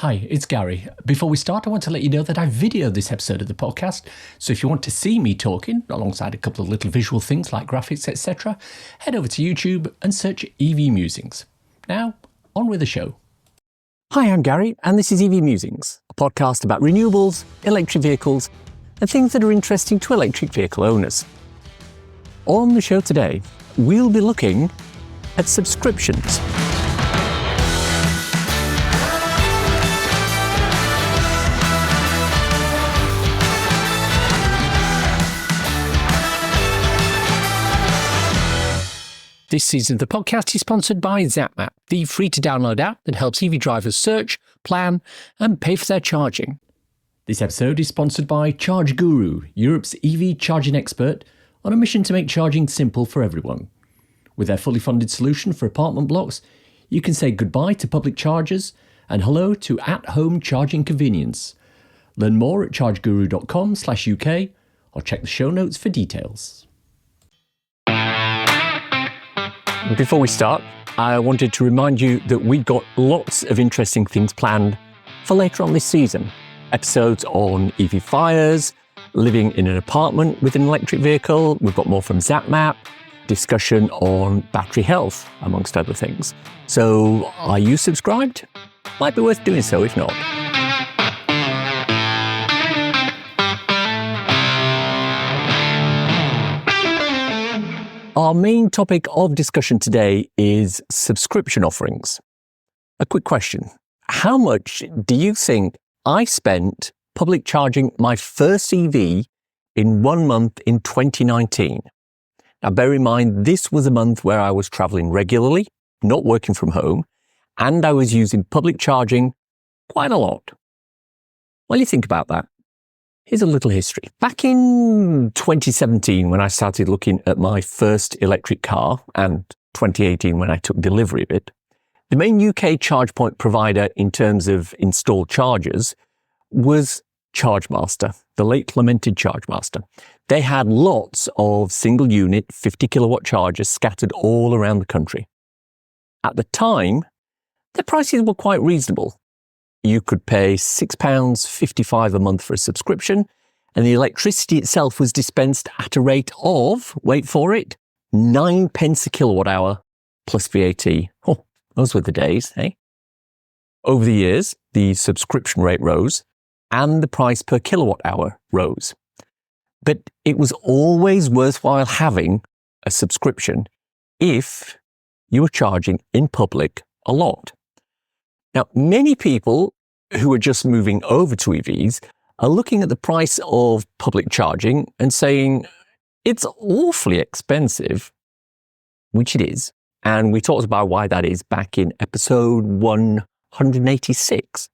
Hi, it's Gary. Before we start, I want to let you know that I videoed this episode of the podcast, so if you want to see me talking, alongside a couple of little visual things like graphics, etc., head over to YouTube and search EV Musings. Now, on with the show. Hi, I'm Gary, and this is EV Musings, a podcast about renewables, electric vehicles, and things that are interesting to electric vehicle owners. On the show today, we'll be looking at subscriptions. This season of the podcast is sponsored by ZapMap, the free-to-download app that helps EV drivers search, plan, and pay for their charging. This episode is sponsored by Charge Guru, Europe's EV charging expert, on a mission to make charging simple for everyone. With their fully funded solution for apartment blocks, you can say goodbye to public chargers and hello to at-home charging convenience. Learn more at chargeguru.com/UK or check the show notes for details. Before we start, I wanted to remind you that we've got lots of interesting things planned for later on this season. Episodes on EV fires, living in an apartment with an electric vehicle. We've got more from ZapMap, discussion on battery health, amongst other things. So are you subscribed? Might be worth doing so if not. Our main topic of discussion today is subscription offerings. A quick question. How much do you think I spent public charging my first EV in 1 month in 2019? Now bear in mind, this was a month where I was traveling regularly, not working from home, and I was using public charging quite a lot. While you think about that, here's a little history. Back in 2017, when I started looking at my first electric car, and 2018 when I took delivery of it, the main UK charge point provider in terms of installed chargers was ChargeMaster, the late lamented ChargeMaster. They had lots of single unit 50 kilowatt chargers scattered all around the country. At the time, their prices were quite reasonable. You could pay £6.55 a month for a subscription, and the electricity itself was dispensed at a rate of, wait for it, 9 pence a kilowatt hour plus VAT. Oh, those were the days, eh? Over the years, the subscription rate rose and the price per kilowatt hour rose. But it was always worthwhile having a subscription if you were charging in public a lot. Now, many people who are just moving over to EVs are looking at the price of public charging and saying, it's awfully expensive, which it is. And we talked about why that is back in episode 186.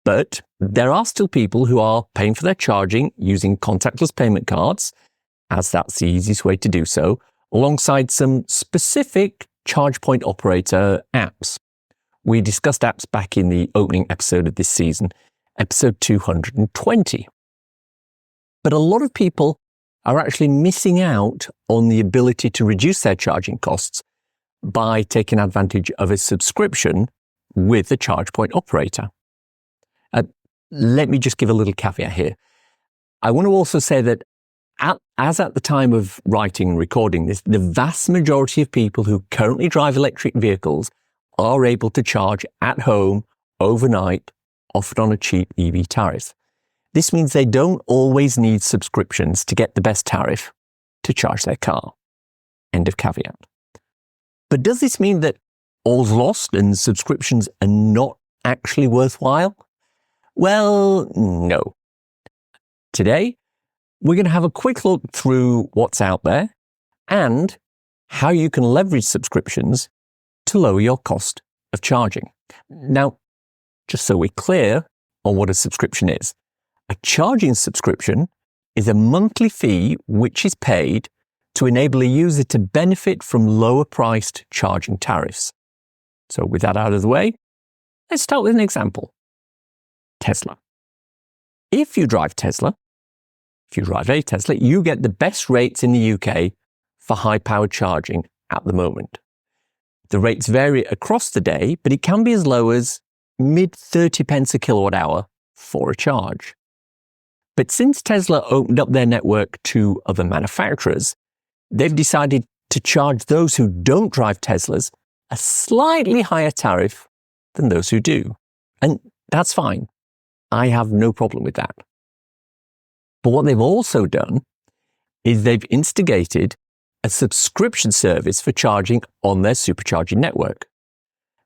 But there are still people who are paying for their charging using contactless payment cards, as that's the easiest way to do so, alongside some specific charge point operator apps. We discussed apps back in the opening episode of this season, episode 220. But a lot of people are actually missing out on the ability to reduce their charging costs by taking advantage of a subscription with the charge point operator. Let me just give a little caveat here. I want to also say that as at the time of writing and recording this, the vast majority of people who currently drive electric vehicles are able to charge at home overnight, often on a cheap EV tariff. This means they don't always need subscriptions to get the best tariff to charge their car. End of caveat. But does this mean that all's lost and subscriptions are not actually worthwhile? Well, no. Today, we're going to have a quick look through what's out there and how you can leverage subscriptions to lower your cost of charging. Now, just so we're clear on what a subscription is, a charging subscription is a monthly fee which is paid to enable a user to benefit from lower priced charging tariffs. So with that out of the way, let's start with an example. Tesla. If you drive a Tesla, you get the best rates in the UK for high-powered charging at the moment. The rates vary across the day, but it can be as low as mid 30 pence a kilowatt hour for a charge. But since Tesla opened up their network to other manufacturers, they've decided to charge those who don't drive Teslas a slightly higher tariff than those who do. And that's fine. I have no problem with that. But what they've also done is they've instigated a subscription service for charging on their supercharging network.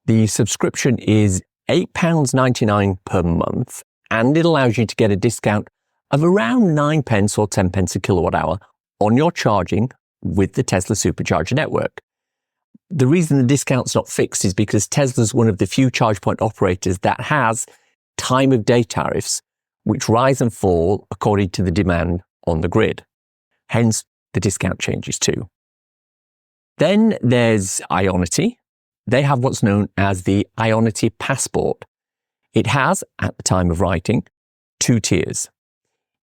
The subscription is £8.99 per month, and it allows you to get a discount of around 9 pence or 10 pence a kilowatt hour on your charging with the Tesla supercharger network. The reason the discount's not fixed is because Tesla's one of the few charge point operators that has time of day tariffs, which rise and fall according to the demand on the grid. Hence, the discount changes too. Then there's Ionity. They have what's known as the Ionity Passport. It has, at the time of writing, 2 tiers.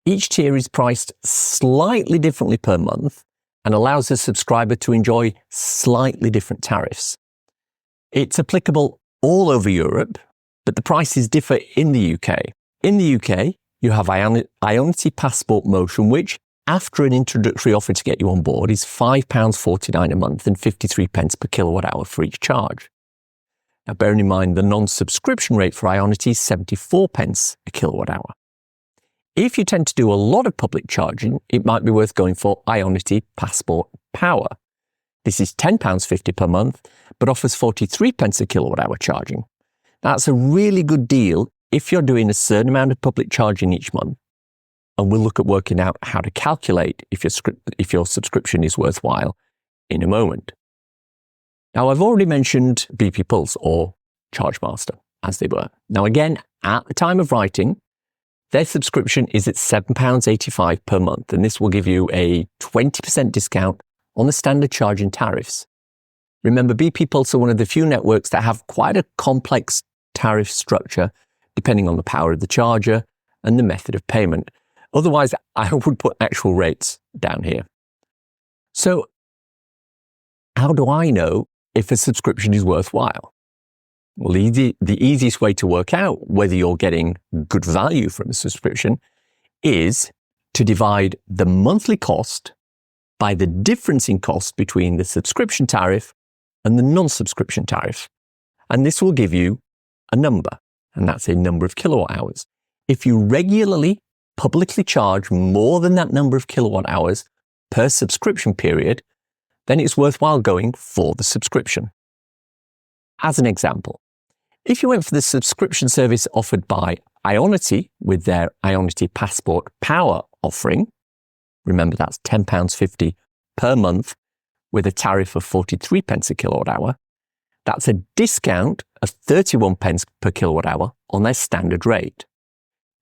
Each tier is priced slightly differently per month and allows the subscriber to enjoy slightly different tariffs. It's applicable all over Europe, but the prices differ in the UK. In the UK, you have Ionity Passport Motion, which, after an introductory offer to get you on board, is £5.49 a month and 53 pence per kilowatt hour for each charge. Now, bearing in mind the non-subscription rate for Ionity is 74 pence a kilowatt hour. If you tend to do a lot of public charging, it might be worth going for Ionity Passport Power. This is £10.50 per month, but offers 43 pence a kilowatt hour charging. That's a really good deal if you're doing a certain amount of public charging each month. And we'll look at working out how to calculate if your subscription is worthwhile in a moment. Now, I've already mentioned BP Pulse or ChargeMaster, as they were. Now, again, at the time of writing, their subscription is at £7.85 per month, and this will give you a 20% discount on the standard charging tariffs. Remember, BP Pulse are one of the few networks that have quite a complex tariff structure, depending on the power of the charger and the method of payment. Otherwise, I would put actual rates down here. So, how do I know if a subscription is worthwhile? Well, the easiest way to work out whether you're getting good value from a subscription is to divide the monthly cost by the difference in cost between the subscription tariff and the non-subscription tariff. And this will give you a number, and that's a number of kilowatt hours. If you regularly publicly charge more than that number of kilowatt hours per subscription period, then it's worthwhile going for the subscription. As an example, if you went for the subscription service offered by Ionity with their Ionity Passport Power offering, remember that's £10.50 per month with a tariff of 43 pence a kilowatt hour, that's a discount of 31 pence per kilowatt hour on their standard rate.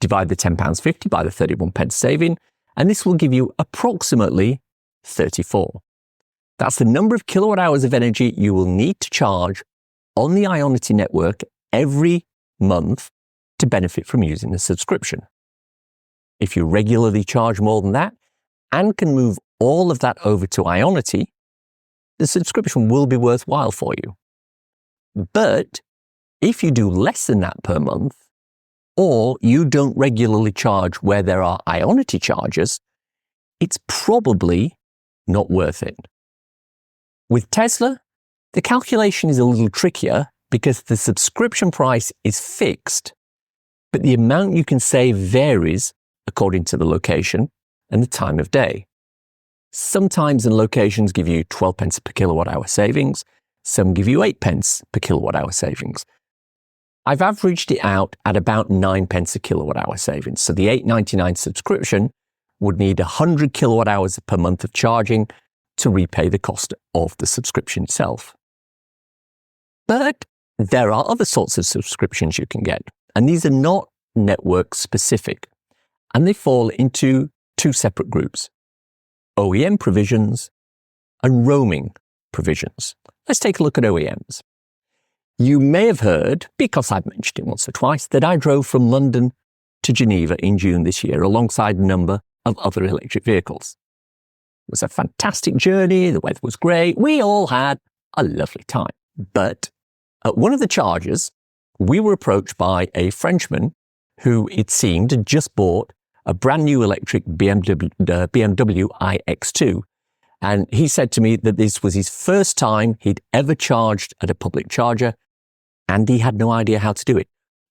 Divide the £10.50 by the 31 pence saving, and this will give you approximately 34. That's the number of kilowatt hours of energy you will need to charge on the Ionity network every month to benefit from using the subscription. If you regularly charge more than that and can move all of that over to Ionity, the subscription will be worthwhile for you. But if you do less than that per month, or you don't regularly charge where there are Ionity chargers, it's probably not worth it. With Tesla, the calculation is a little trickier because the subscription price is fixed, but the amount you can save varies according to the location and the time of day. Sometimes in locations give you 12 pence per kilowatt hour savings, some give you 8 pence per kilowatt hour savings. I've averaged it out at about 9 pence a kilowatt hour savings, so the $8.99 subscription would need 100 kilowatt hours per month of charging to repay the cost of the subscription itself. But there are other sorts of subscriptions you can get, and these are not network specific, and they fall into 2 separate groups: OEM provisions and roaming provisions. Let's take a look at OEMs. You may have heard, because I've mentioned it once or twice, that I drove from London to Geneva in June this year alongside a number of other electric vehicles. It was a fantastic journey, the weather was great, we all had a lovely time. But at one of the chargers, we were approached by a Frenchman who, it seemed, had just bought a brand new electric BMW iX2. And he said to me that this was his first time he'd ever charged at a public charger, and he had no idea how to do it.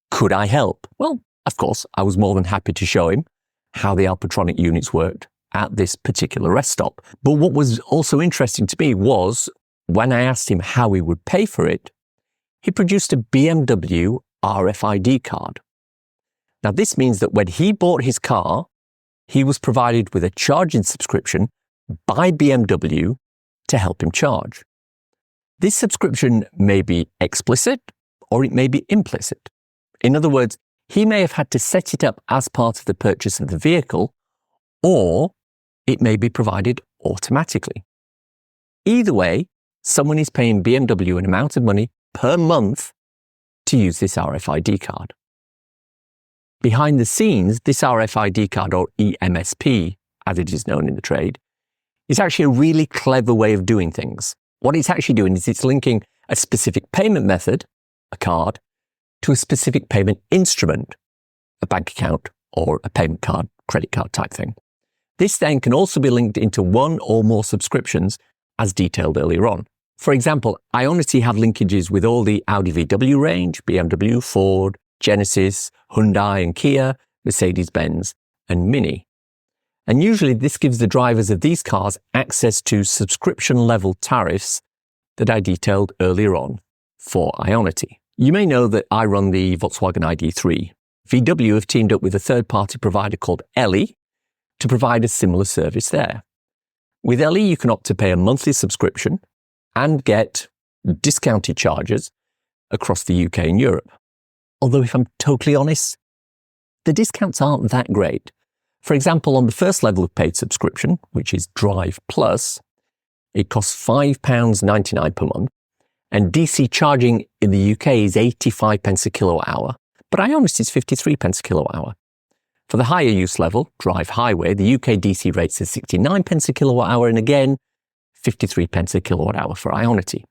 Could I help? Well, of course, I was more than happy to show him how the Alpatronic units worked at this particular rest stop. But what was also interesting to me was when I asked him how he would pay for it, he produced a BMW RFID card. Now, this means that when he bought his car, he was provided with a charging subscription by BMW to help him charge. This subscription may be explicit or it may be implicit. In other words, he may have had to set it up as part of the purchase of the vehicle, or it may be provided automatically. Either way, someone is paying BMW an amount of money per month to use this RFID card. Behind the scenes, this RFID card, or EMSP, as it is known in the trade, is actually a really clever way of doing things. What it's actually doing is it's linking a specific payment method, a card, to a specific payment instrument, a bank account or a payment card, credit card type thing. This then can also be linked into one or more subscriptions as detailed earlier on. For example, Ionity have linkages with all the Audi VW range, BMW, Ford, Genesis, Hyundai and Kia, Mercedes-Benz and Mini. And usually this gives the drivers of these cars access to subscription level tariffs that I detailed earlier on for Ionity. You may know that I run the Volkswagen ID3. VW have teamed up with a third-party provider called Ellie to provide a similar service there. With Ellie, you can opt to pay a monthly subscription and get discounted charges across the UK and Europe. Although if I'm totally honest, the discounts aren't that great. For example, on the first level of paid subscription, which is Drive Plus, it costs £5.99 per month, and DC charging in the UK is 85 pence a kilowatt hour, but Ionity is 53 pence a kilowatt hour. For the higher use level, Drive Highway, the UK DC rates is 69 pence a kilowatt hour, and again, 53 pence a kilowatt hour for Ionity.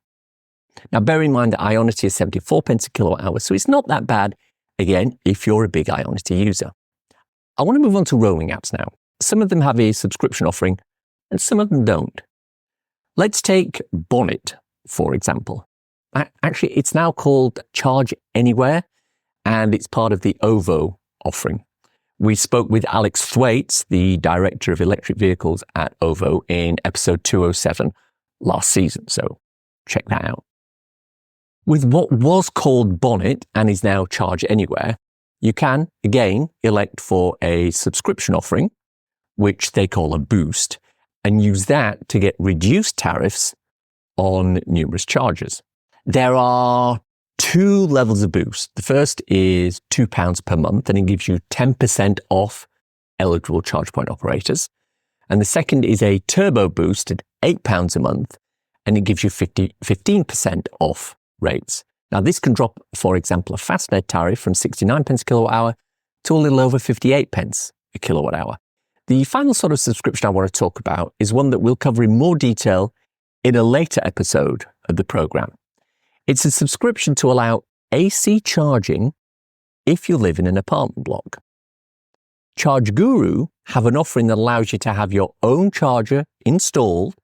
Now, bear in mind that Ionity is 74 pence a kilowatt hour, so it's not that bad, again, if you're a big Ionity user. I want to move on to roaming apps now. Some of them have a subscription offering, and some of them don't. Let's take Bonnet, for example. Actually, it's now called Charge Anywhere, and it's part of the OVO offering. We spoke with Alex Thwaites, the Director of Electric Vehicles at OVO, in episode 207 last season, so check that out. With what was called Bonnet and is now Charge Anywhere, you can, again, elect for a subscription offering, which they call a boost, and use that to get reduced tariffs on numerous chargers. There are two levels of boost. The first is £2 per month, and it gives you 10% off eligible charge point operators. And the second is a turbo boost at £8 a month, and it gives you 15% off rates. Now, this can drop, for example, a Fastnet tariff from 69 pence a kilowatt hour to a little over 58 pence a kilowatt hour. The final sort of subscription I want to talk about is one that we'll cover in more detail in a later episode of the program. It's a subscription to allow AC charging if you live in an apartment block. Charge Guru have an offering that allows you to have your own charger installed,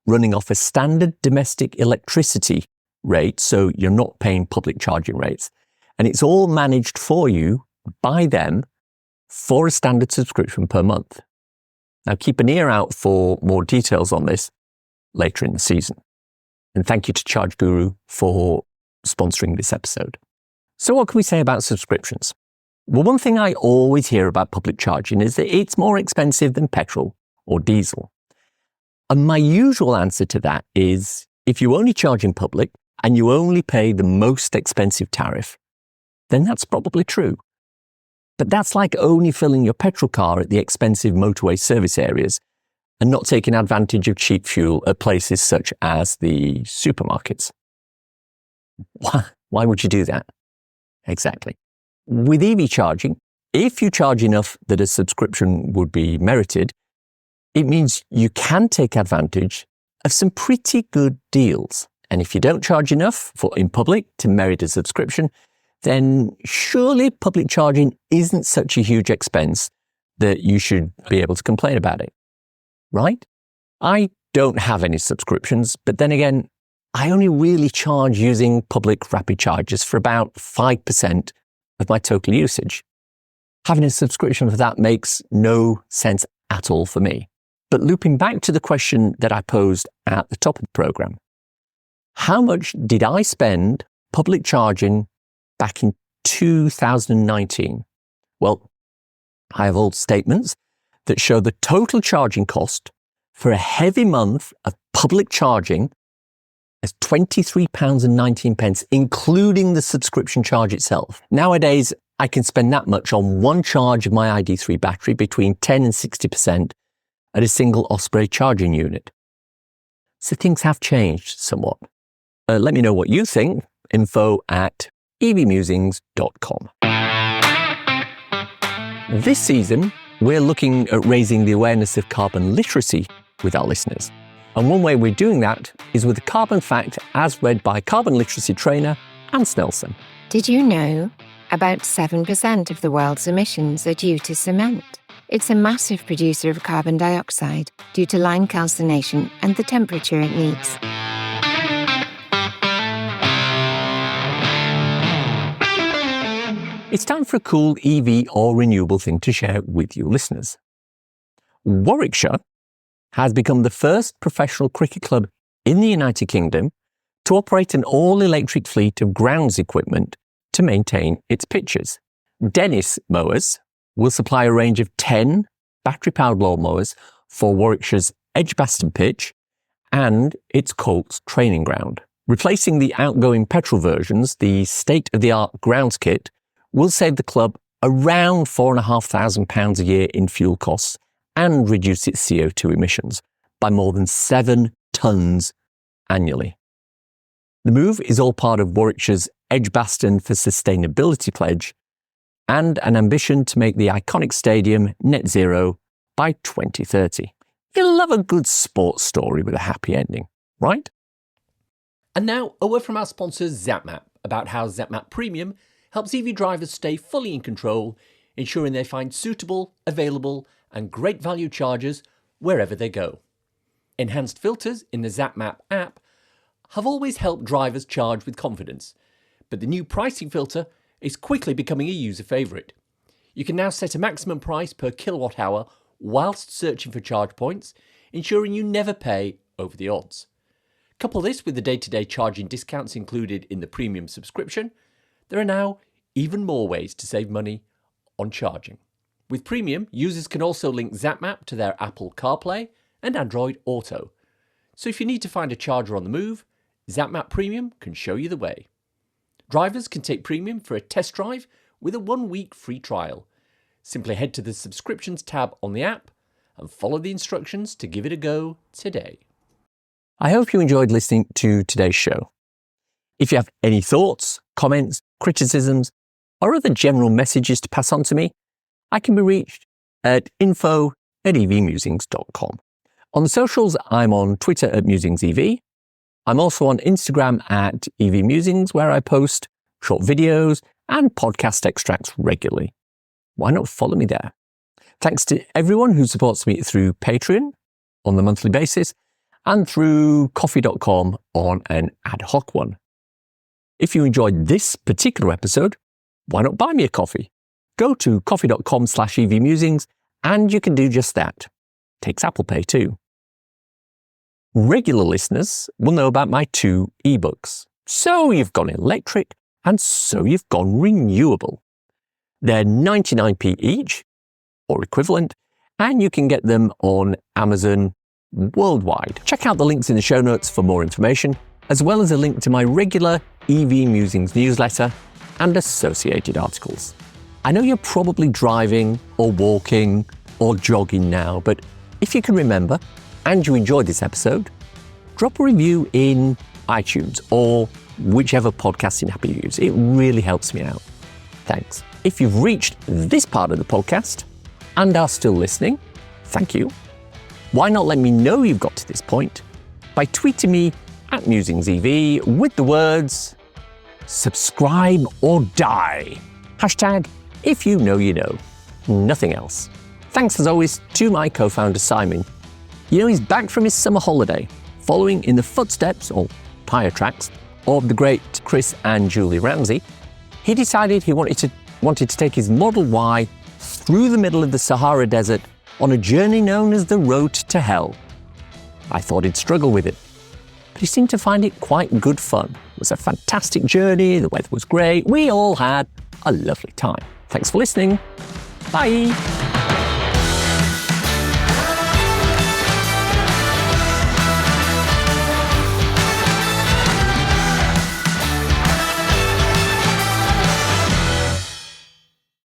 running off a standard domestic electricity rate, so you're not paying public charging rates. And it's all managed for you by them for a standard subscription per month. Now, keep an ear out for more details on this later in the season. And thank you to Charge Guru for sponsoring this episode. So what can we say about subscriptions? Well, one thing I always hear about public charging is that it's more expensive than petrol or diesel. And my usual answer to that is, if you only charge in public and you only pay the most expensive tariff, then that's probably true. But that's like only filling your petrol car at the expensive motorway service areas and not taking advantage of cheap fuel at places such as the supermarkets. Why would you do that? Exactly. With EV charging, if you charge enough that a subscription would be merited, it means you can take advantage of some pretty good deals. And if you don't charge enough in public to merit a subscription, then surely public charging isn't such a huge expense that you should be able to complain about it, right? I don't have any subscriptions, but then again, I only really charge using public rapid chargers for about 5% of my total usage. Having a subscription for that makes no sense at all for me. But looping back to the question that I posed at the top of the program, how much did I spend public charging back in 2019? Well, I have old statements that show the total charging cost for a heavy month of public charging as £23.19, including the subscription charge itself. Nowadays, I can spend that much on one charge of my ID3 battery between 10 and 60% at a single Osprey charging unit. So things have changed somewhat. Let me know what you think. info@evmusings.com. This season, we're looking at raising the awareness of carbon literacy with our listeners. And one way we're doing that is with the Carbon Fact as read by carbon literacy trainer Anne Snelson. Did you know about 7% of the world's emissions are due to cement? It's a massive producer of carbon dioxide due to lime calcination and the temperature it needs. It's time for a cool EV or renewable thing to share with you listeners. Warwickshire has become the first professional cricket club in the United Kingdom to operate an all-electric fleet of grounds equipment to maintain its pitches. Dennis Mowers will supply a range of 10 battery-powered lawnmowers for Warwickshire's Edgbaston pitch and its Colts training ground. Replacing the outgoing petrol versions, the state-of-the-art grounds kit will save the club around £4,500 a year in fuel costs and reduce its CO2 emissions by more than 7 tonnes annually. The move is all part of Warwickshire's Edgbaston for Sustainability pledge and an ambition to make the iconic stadium net zero by 2030. You'll love a good sports story with a happy ending, right? And now, a word from our sponsor ZapMap about how ZapMap Premium helps EV drivers stay fully in control, ensuring they find suitable, available and great value chargers wherever they go. Enhanced filters in the ZapMap app have always helped drivers charge with confidence, but the new pricing filter is quickly becoming a user favourite. You can now set a maximum price per kilowatt hour whilst searching for charge points, ensuring you never pay over the odds. Couple this with the day-to-day charging discounts included in the premium subscription, there are now even more ways to save money on charging. With Premium, users can also link ZapMap to their Apple CarPlay and Android Auto. So if you need to find a charger on the move, ZapMap Premium can show you the way. Drivers can take Premium for a test drive with a 1-week free trial. Simply head to the Subscriptions tab on the app and follow the instructions to give it a go today. I hope you enjoyed listening to today's show. If you have any thoughts, comments, criticisms, or other general messages to pass on to me, I can be reached at info@evmusings.com. On the socials, I'm on Twitter @MusingsEV. I'm also on Instagram @EV Musings, where I post short videos and podcast extracts regularly. Why not follow me there? Thanks to everyone who supports me through Patreon on the monthly basis and through coffee.com on an ad hoc one. If you enjoyed this particular episode, why not buy me a coffee? Go to coffee.com/EVmusings and you can do just that. Takes Apple Pay too. Regular listeners will know about my 2 ebooks. So you've gone electric and so you've gone renewable. They're 99p each, or equivalent, and you can get them on Amazon worldwide. Check out the links in the show notes for more information, as well as a link to my regular EV Musings newsletter and associated articles. I know you're probably driving or walking or jogging now, but if you can remember and you enjoyed this episode, drop a review in iTunes or whichever podcasting app you use. It really helps me out. Thanks. If you've reached this part of the podcast and are still listening, thank you. Why not let me know you've got to this point by tweeting me @MusingsEV with the words, subscribe or die. Hashtag, if you know, you know. Nothing else. Thanks as always to my co-founder Simon. You know, he's back from his summer holiday, following in the footsteps, or tyre tracks, of the great Chris and Julie Ramsey. He decided he wanted to take his Model Y through the middle of the Sahara Desert on a journey known as the Road to Hell. I thought he'd struggle with it, but he seemed to find it quite good fun. It was a fantastic journey, the weather was great, we all had a lovely time. Thanks for listening. Bye.